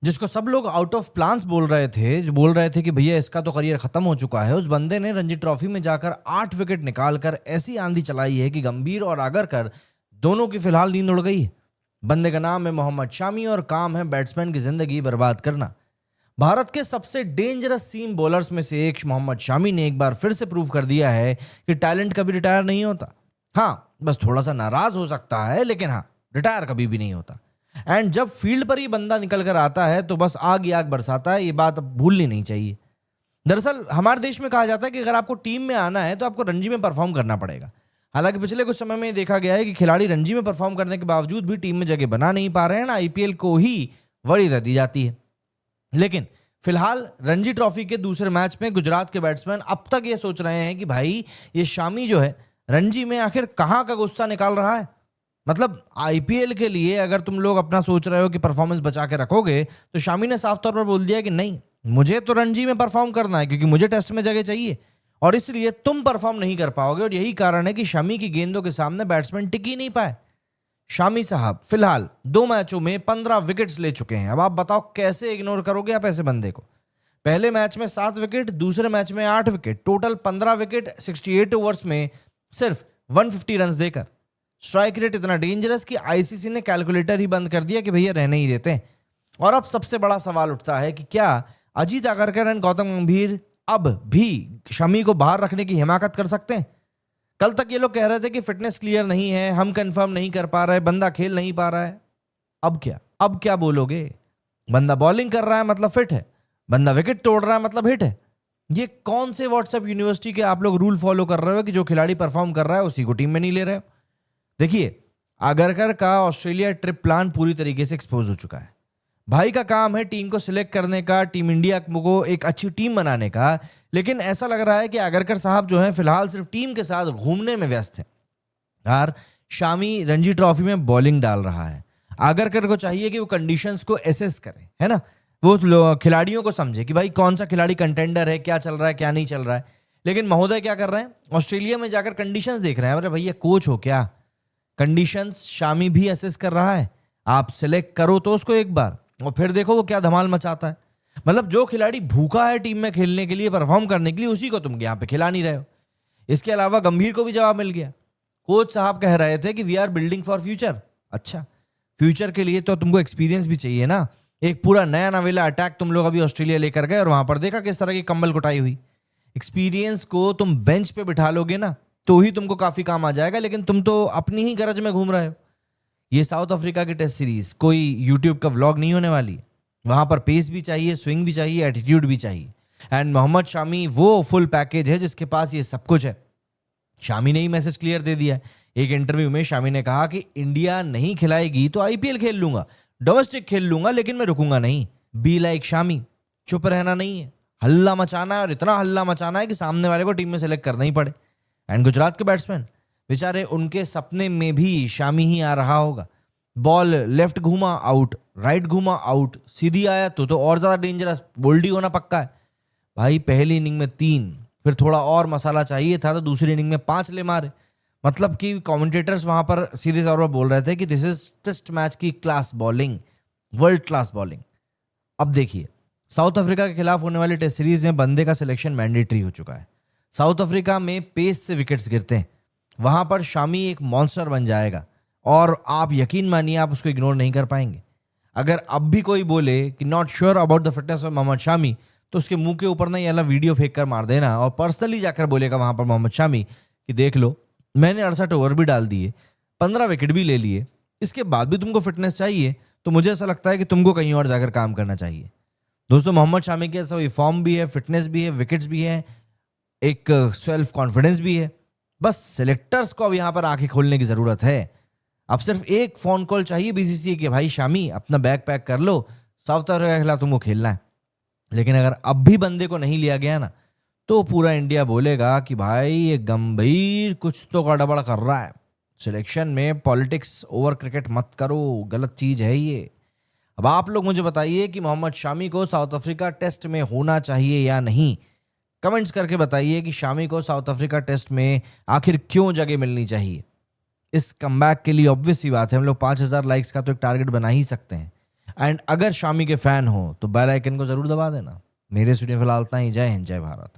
जिसको सब लोग आउट ऑफ प्लान्स बोल रहे थे, जो बोल रहे थे कि भैया इसका तो करियर खत्म हो चुका है, उस बंदे ने रणजी ट्रॉफी में जाकर 8 विकेट निकालकर ऐसी आंधी चलाई है कि गंभीर और आगरकर दोनों की फिलहाल नींद उड़ गई है। बंदे का नाम है मोहम्मद शामी और काम है बैट्समैन की जिंदगी बर्बाद करना। भारत के सबसे डेंजरस सीम बॉलर्स में से एक मोहम्मद शामी ने एक बार फिर से प्रूव कर दिया है कि टैलेंट कभी रिटायर नहीं होता। हाँ, बस थोड़ा सा नाराज हो सकता है, लेकिन हाँ, रिटायर कभी भी नहीं होता। एंड जब फील्ड पर ही बंदा निकल कर आता है तो बस आग ही आग बरसाता है। ये बात अब भूलनी नहीं चाहिए। दरअसल हमारे देश में कहा जाता है कि अगर आपको टीम में आना है तो आपको रणजी में परफॉर्म करना पड़ेगा। हालांकि पिछले कुछ समय में देखा गया है कि खिलाड़ी रणजी में परफॉर्म करने के बावजूद भी टीम में जगह बना नहीं पा रहे हैं। आईपीएल को ही वरीयता दी जाती है। लेकिन फिलहाल रणजी ट्रॉफी के दूसरे मैच में गुजरात के बैट्समैन अब तक ये सोच रहे हैं कि भाई ये शामी जो है रणजी में आखिर कहाँ का गुस्सा निकाल रहा है। मतलब आईपीएल के लिए अगर तुम लोग अपना सोच रहे हो कि परफॉर्मेंस बचा के रखोगे, तो शामी ने साफ तौर पर बोल दिया कि नहीं, मुझे तो रणजी में परफॉर्म करना है क्योंकि मुझे टेस्ट में जगह चाहिए और इसलिए तुम परफॉर्म नहीं कर पाओगे। और यही कारण है कि शामी की गेंदों के सामने बैट्समैन टिक ही नहीं पाए। शामी साहब फिलहाल 2 मैचों में 15 विकेट्स ले चुके हैं। अब आप बताओ कैसे इग्नोर करोगे आप ऐसे बंदे को। पहले मैच में 7 विकेट, दूसरे मैच में 8 विकेट, टोटल 15 विकेट 68 ओवर्स में सिर्फ 150 रन देकर। स्ट्राइक रेट इतना डेंजरस कि आईसीसी ने कैलकुलेटर ही बंद कर दिया कि भैया रहने ही देते हैं। और अब सबसे बड़ा सवाल उठता है कि क्या अजीत आगरकर एंड गौतम गंभीर अब भी शमी को बाहर रखने की हिमाकत कर सकते हैं? कल तक ये लोग कह रहे थे कि फिटनेस क्लियर नहीं है, हम कंफर्म नहीं कर पा रहे, बंदा खेल नहीं पा रहा है। अब क्या बोलोगे? बंदा बॉलिंग कर रहा है मतलब फिट है, बंदा विकेट तोड़ रहा है मतलब हिट है। ये कौन से व्हाट्सएप यूनिवर्सिटी के आप लोग रूल फॉलो कर रहे हो कि जो खिलाड़ी परफॉर्म कर रहा है उसी को टीम में नहीं ले रहे हो? देखिए, आगरकर का ऑस्ट्रेलिया ट्रिप प्लान पूरी तरीके से एक्सपोज हो चुका है। भाई का काम है टीम को सिलेक्ट करने का, टीम इंडिया को एक अच्छी टीम बनाने का, लेकिन ऐसा लग रहा है कि आगरकर साहब जो हैं फिलहाल सिर्फ टीम के साथ घूमने में व्यस्त हैं। यार, शामी रणजी ट्रॉफी में बॉलिंग डाल रहा है। आगरकर को चाहिए कि वो कंडीशंस को एसेस करे, है ना, वो खिलाड़ियों को समझे कि भाई कौन सा खिलाड़ी कंटेंडर है, क्या चल रहा है क्या नहीं चल रहा है। लेकिन महोदय क्या कर रहे हैं? ऑस्ट्रेलिया में जाकर कंडीशंस देख रहे हैं। अरे भैया, कोच हो क्या? कंडीशंस शामी भी असेस कर रहा है। आप सिलेक्ट करो तो उसको एक बार, और फिर देखो वो क्या धमाल मचाता है। मतलब जो खिलाड़ी भूखा है टीम में खेलने के लिए, परफॉर्म करने के लिए, उसी को तुम यहाँ पे खिला नहीं रहे हो। इसके अलावा गंभीर को भी जवाब मिल गया। कोच साहब कह रहे थे कि we are building for future. अच्छा, फ्यूचर के लिए तो तुमको एक्सपीरियंस भी चाहिए ना। एक पूरा नया नवेला अटैक तुम लोग अभी ऑस्ट्रेलिया लेकर गए और वहां पर देखा किस तरह की कम्बल कुटाई हुई। एक्सपीरियंस को तुम बेंच पे बिठा लोगे ना तो ही तुमको काफी काम आ जाएगा, लेकिन तुम तो अपनी ही गरज में घूम रहे हो। ये साउथ अफ्रीका की टेस्ट सीरीज कोई यूट्यूब का व्लॉग नहीं होने वाली। वहां पर पेस भी चाहिए, स्विंग भी चाहिए, एटीट्यूड भी चाहिए। एंड मोहम्मद शामी वो फुल पैकेज है जिसके पास ये सब कुछ है। शामी ने ही मैसेज क्लियर दे दिया है। एक इंटरव्यू में शामी ने कहा कि इंडिया नहीं खिलाएगी तो आईपीएल खेल लूंगा, डोमेस्टिक खेल लूंगा, लेकिन मैं रुकूंगा नहीं। बी लाइक शामी, चुप रहना नहीं है, हल्ला मचाना है, और इतना हल्ला मचाना है कि सामने वाले को टीम में सेलेक्ट करना ही पड़े। एंड गुजरात के बैट्समैन बेचारे, उनके सपने में भी शामी ही आ रहा होगा। बॉल लेफ्ट घूमा आउट, राइट घूमा आउट, सीधी आया तो और ज्यादा डेंजरस, बोल्डी होना पक्का है। भाई पहली इनिंग में 3, फिर थोड़ा और मसाला चाहिए था तो दूसरी इनिंग में 5 ले मारे। मतलब कि कमेंटेटर्स वहां पर सीधे तौर पर बोल रहे थे कि दिस इज टेस्ट मैच की class bowling, world class bowling. अब देखिए, साउथ अफ्रीका के खिलाफ होने वाली टेस्ट सीरीज में बंदे का सिलेक्शन मैंडेटरी हो चुका है। साउथ अफ्रीका में पेस से विकेट्स गिरते हैं, वहां पर शामी एक मॉन्स्टर बन जाएगा और आप यकीन मानिए आप उसको इग्नोर नहीं कर पाएंगे। अगर अब भी कोई बोले कि not sure about the fitness of Mohammed Shami, तो उसके मुंह के ऊपर ना ये वाला वीडियो फेंक कर मार देना और पर्सनली जाकर बोलेगा वहां पर मोहम्मद शामी कि देख लो, मैंने 68 ओवर भी डाल दिए, 15 विकेट भी ले लिए, इसके बाद भी तुमको फिटनेस चाहिए, तो मुझे ऐसा लगता है कि तुमको कहीं और जाकर काम करना चाहिए। दोस्तों, मोहम्मद शामी के ऐसा फॉर्म भी है, फिटनेस भी है, विकेट्स भी है, एक सेल्फ कॉन्फिडेंस भी है। बस सिलेक्टर्स को अब यहाँ पर आंखें खोलने की जरूरत है। अब सिर्फ एक फोन कॉल चाहिए बीसीसीआई के, भाई शामी अपना बैग पैक कर लो, साउथ अफ्रीका के खिलाफ तुमको खेलना है। लेकिन अगर अब भी बंदे को नहीं लिया गया ना, तो पूरा इंडिया बोलेगा कि भाई ये गंभीर कुछ तो गड़बड़ कर रहा है। सिलेक्शन में पॉलिटिक्स ओवर क्रिकेट मत करो, गलत चीज है ये। अब आप लोग मुझे बताइए कि मोहम्मद शामी को साउथ अफ्रीका टेस्ट में होना चाहिए या नहीं। कमेंट्स करके बताइए कि शामी को साउथ अफ्रीका टेस्ट में आखिर क्यों जगह मिलनी चाहिए। इस कमबैक के लिए ऑब्वियस सी बात है, हम लोग 5000 लाइक्स का तो एक टारगेट बना ही सकते हैं। एंड अगर शामी के फैन हो तो बेल आइकन को जरूर दबा देना। मेरे स्टूडियो फिलहाल इतना ही। जय हिंद, जय भारत।